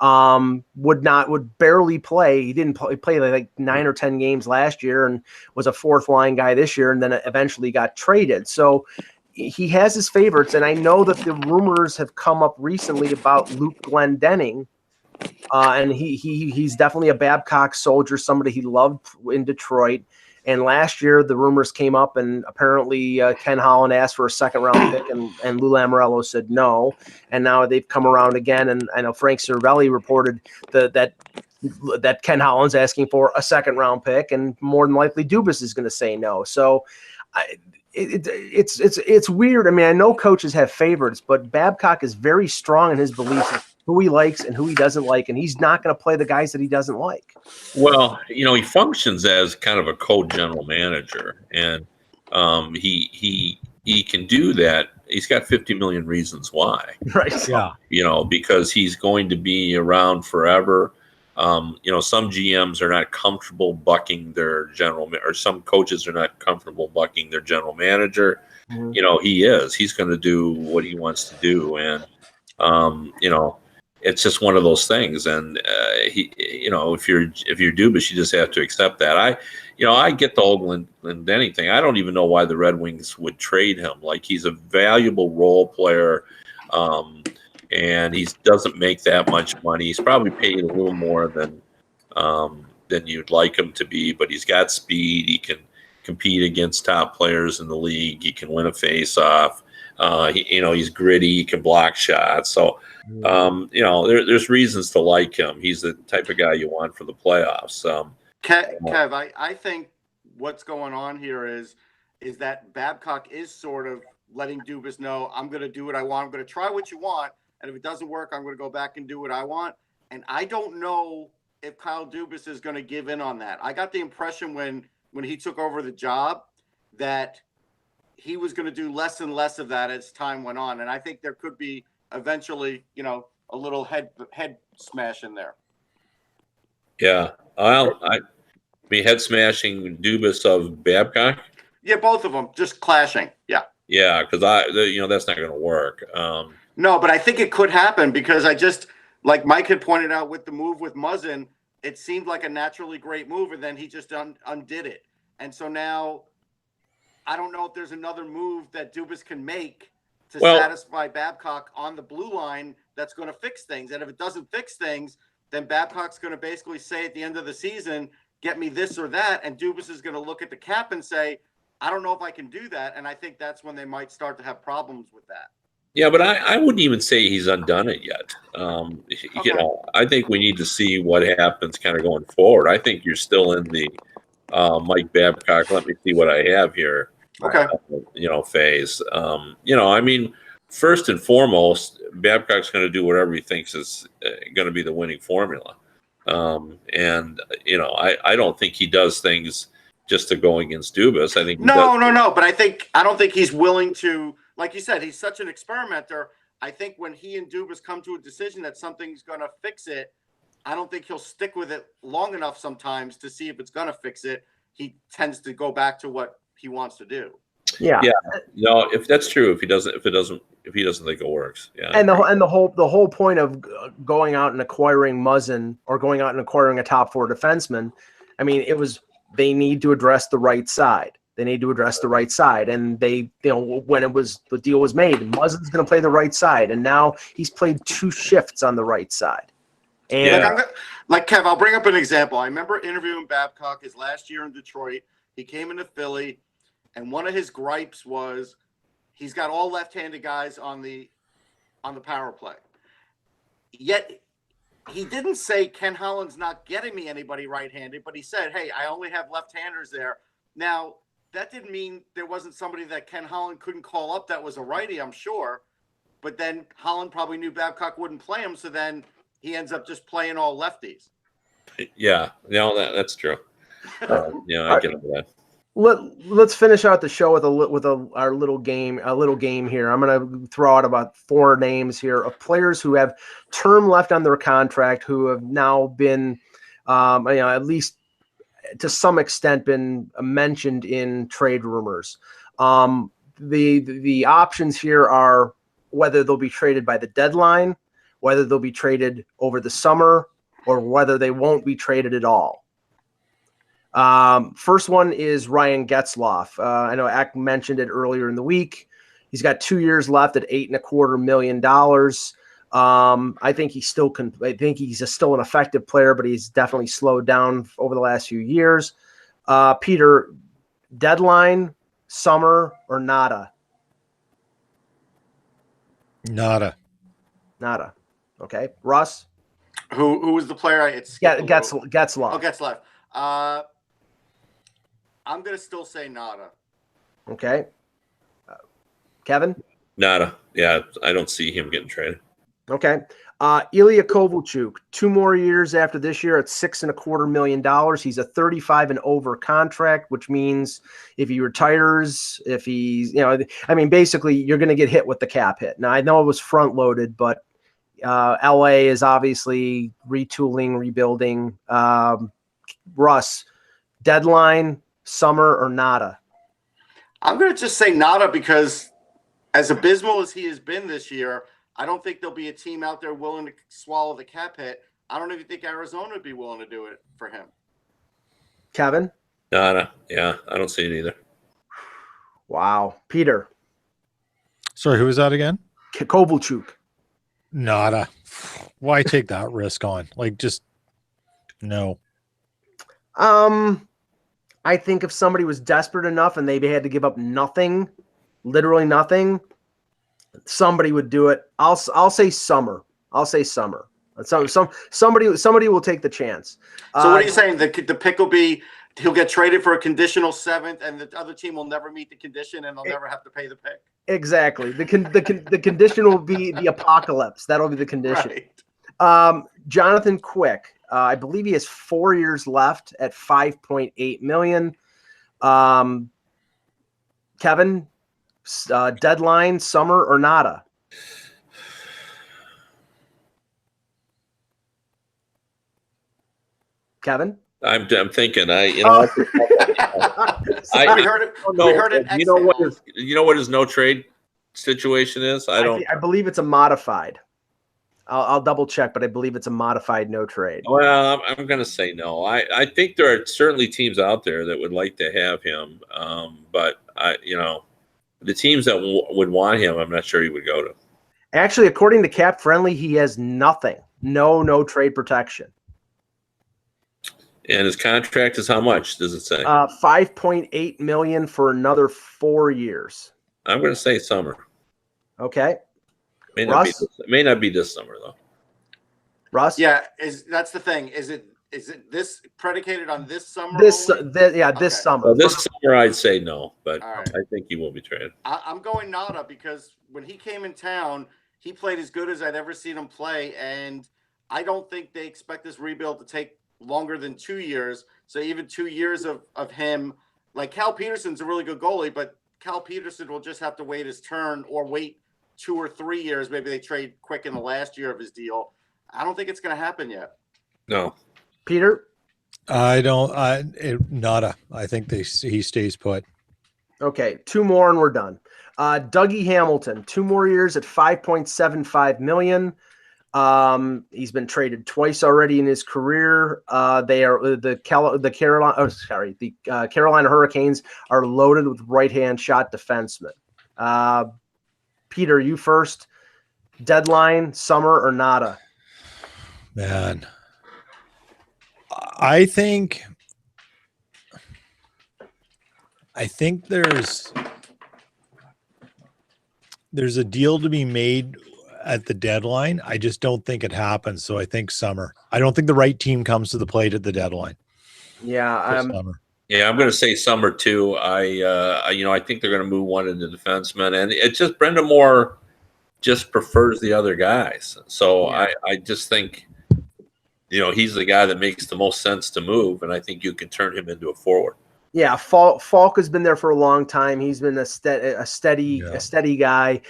would barely play. He didn't play like 9 or 10 games last year and was a fourth line guy this year, and then eventually got traded. So he has his favorites. And I know that the rumors have come up recently about Luke Glendening. And he's definitely a Babcock soldier, somebody he loved in Detroit. And last year the rumors came up, and apparently Ken Holland asked for a second-round pick, and Lou Lamoriello said no. And now they've come around again, and I know Frank Cervelli reported that Ken Holland's asking for a second-round pick, and more than likely Dubas is going to say no. So it's weird. I mean, I know coaches have favorites, but Babcock is very strong in his beliefs of who he likes and who he doesn't like, and he's not going to play the guys that he doesn't like. Well, you know, he functions as kind of a co-general manager, and he can do that. He's got 50 million reasons why. Right. Yeah. You know, because he's going to be around forever. You know, some GMs are not comfortable bucking their or some coaches are not comfortable bucking their general manager. Mm-hmm. You know, he is. He's going to do what he wants to do, and you know, it's just one of those things. And you know, if you're Dubas, you just have to accept that. I get the whole Glendening thing. I don't even know why the Red Wings would trade him. Like, he's a valuable role player, and he doesn't make that much money. He's probably paid a little more than you'd like him to be, but he's got speed. He can compete against top players in the league. He can win a face-off. He's gritty. He can block shots. So, you know, there's reasons to like him. He's the type of guy you want for the playoffs. Kev, I think what's going on here is that Babcock is sort of letting Dubas know, I'm going to do what I want. I'm going to try what you want. And if it doesn't work, I'm going to go back and do what I want. And I don't know if Kyle Dubas is going to give in on that. I got the impression when he took over the job that he was going to do less and less of that as time went on. And I think there could be eventually, you know, a little head smash in there. Yeah. Well, I mean, head smashing Dubas of Babcock. Yeah, both of them just clashing. Yeah. Yeah, because that's not going to work. No, but I think it could happen because like Mike had pointed out with the move with Muzzin, it seemed like a naturally great move, and then he just undid it. And so now I don't know if there's another move that Dubas can make to satisfy Babcock on the blue line that's going to fix things. And if it doesn't fix things, then Babcock's going to basically say at the end of the season, get me this or that. And Dubas is going to look at the cap and say, I don't know if I can do that. And I think that's when they might start to have problems with that. Yeah, but I wouldn't even say he's undone it yet. You know, I think we need to see what happens kind of going forward. I think you're still in the Mike Babcock, let me see what I have here, you know, phase. You know, I mean, first and foremost, Babcock's going to do whatever he thinks is going to be the winning formula. And, you know, I don't think he does things just to go against Dubas. I think no. But I don't think he's willing to, like you said, he's such an experimenter. I think when he and Dubas come to a decision that something's going to fix it, I don't think he'll stick with it long enough sometimes to see if it's going to fix it. He tends to go back to what he wants to do. Yeah. No, if that's true, if he doesn't think it works. Yeah. And the whole point of going out and acquiring Muzzin or going out and acquiring a top 4 defenseman, I mean, they need to address the right side. They need to address the right side. And they, you know, when the deal was made, Muzzin's going to play the right side. And now he's played 2 shifts on the right side. And like Kev, I'll bring up an example. I remember interviewing Babcock his last year in Detroit. He came into Philly, and one of his gripes was he's got all left-handed guys on the power play. Yet he didn't say Ken Holland's not getting me anybody right-handed, but he said, hey, I only have left-handers there. Now, that didn't mean there wasn't somebody that Ken Holland couldn't call up that was a righty, I'm sure. But then Holland probably knew Babcock wouldn't play him, so then he ends up just playing all lefties. Yeah, no, that's true. Yeah, I get over that. Let's finish out the show with our little game here. I'm going to throw out about 4 names here of players who have term left on their contract who have now been, at least to some extent, been mentioned in trade rumors. The options here are whether they'll be traded by the deadline, whether they'll be traded over the summer, or whether they won't be traded at all. First one is Ryan Getzlaf. I know Eck mentioned it earlier in the week. He's got 2 years left at $8.25 million. I think he's still still an effective player, but he's definitely slowed down over the last few years. Peter, deadline, summer, or nada? Nada. Okay, Russ. Who was the player? Getzlaf. Oh, Getzlaf. I'm gonna still say nada. Okay. Kevin? Nada. Yeah, I don't see him getting traded. Okay. Ilya Kovalchuk, 2 more years after this year at $6.25 million. He's a 35 and over contract, which means if he retires, if he's, basically you're going to get hit with the cap hit. Now I know it was front loaded, but LA is obviously retooling, rebuilding. Russ, deadline, summer, or nada? I'm going to just say nada because as abysmal as he has been this year, I don't think there'll be a team out there willing to swallow the cap hit. I don't even think Arizona would be willing to do it for him. Kevin? Nada. Yeah, I don't see it either. Wow. Peter? Sorry, who was that again? Kovalchuk. Nada. Why take that risk on? Just no. I think if somebody was desperate enough and they had to give up nothing, literally nothing, somebody would do it. I'll say summer. Somebody will take the chance. So what are you saying? The pick will be he'll get traded for a conditional 7th, and the other team will never meet the condition, and they'll never have to pay the pick. Exactly. The condition will be the apocalypse. That'll be the condition. Right. Jonathan Quick. I believe he has 4 years left at $5.8 million. Kevin, deadline, summer, or nada? Kevin? I'm thinking. We heard it. You know what his no trade situation is? I believe it's a modified. I'll double check, but I believe it's a modified no trade. Well, I'm going to say no. I think there are certainly teams out there that would like to have him, but the teams that would want him, I'm not sure he would go to. Actually, according to Cap Friendly, he has nothing. No trade protection. And his contract is how much? Does it say? $5.8 million for another 4 years. I'm going to say summer. Okay, May Russ? not be this summer though. Russ. Yeah, that's the thing. Is it this predicated on this summer? This only? this Okay. summer. Well, this summer I'd say no, but All right. I think he will be traded. I'm going Nada because when he came in town, he played as good as I'd ever seen him play, and I don't think they expect this rebuild to take longer than 2 years. So even 2 years of him, like Cal Peterson's a really good goalie, but Cal Peterson will just have to wait his turn or wait 2 or 3 years. Maybe they trade quick in the last year of his deal. I don't think it's going to happen yet. No. Peter. Nada. I think he stays put. Okay, 2 more and we're done. Dougie Hamilton, 2 more years at $5.75 million. He's been traded twice already in his career. They are the Carolina Hurricanes are loaded with right-hand shot defensemen. Peter, you first. Deadline, summer or nada? Man, I think there's a deal to be made at the deadline. I just don't think it happens. So I think summer. I don't think the right team comes to the plate at the deadline. Yeah, summer. Yeah, I'm going to say summer too. I think they're going to move one into defenseman, and it's just Brendan Moore just prefers the other guys. So Yeah. I just think, he's the guy that makes the most sense to move, and I think you can turn him into a forward. Yeah, Falk has been there for a long time. He's been a steady guy.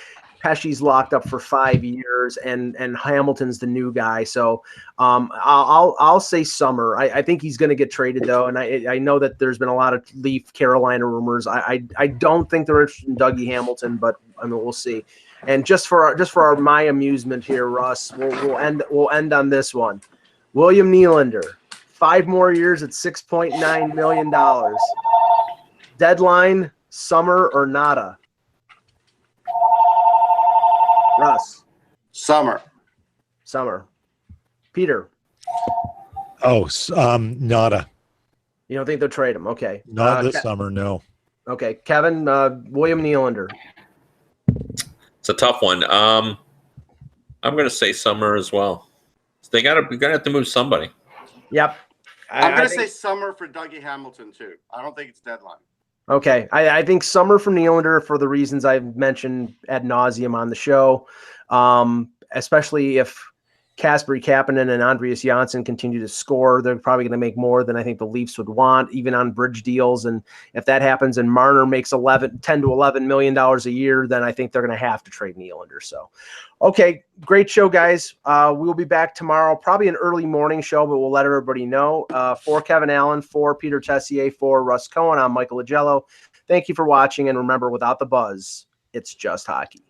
Pesci's locked up for 5 years, and Hamilton's the new guy. So I'll say summer. I think he's going to get traded though, and I know that there's been a lot of Leaf Carolina rumors. I don't think they're interested in Dougie Hamilton, but I mean we'll see. And just for my amusement here, Russ, we'll end on this one. William Nylander, 5 more years at $6.9 million. Deadline, summer or nada? Russ. Summer. Peter. Nada. You don't think they'll trade him? Okay. Not this summer, no. Okay. Kevin, William Nylander. It's a tough one. I'm going to say summer as well. We're going to have to move somebody. Yep. I'm going to say summer for Dougie Hamilton too. I don't think it's deadline. Okay. I think summer for Nylander for the reasons I've mentioned ad nauseum on the show, especially if Kasperi Kapanen and Andreas Janssen continue to score. They're probably going to make more than I think the Leafs would want, even on bridge deals. And if that happens and Marner makes $10 to $11 million a year, then I think they're going to have to trade Nylander. So, okay, great show, guys. We'll be back tomorrow, probably an early morning show, but we'll let everybody know. For Kevin Allen, for Peter Tessier, for Russ Cohen, I'm Michael Agello. Thank you for watching. And remember, without the buzz, it's just hockey.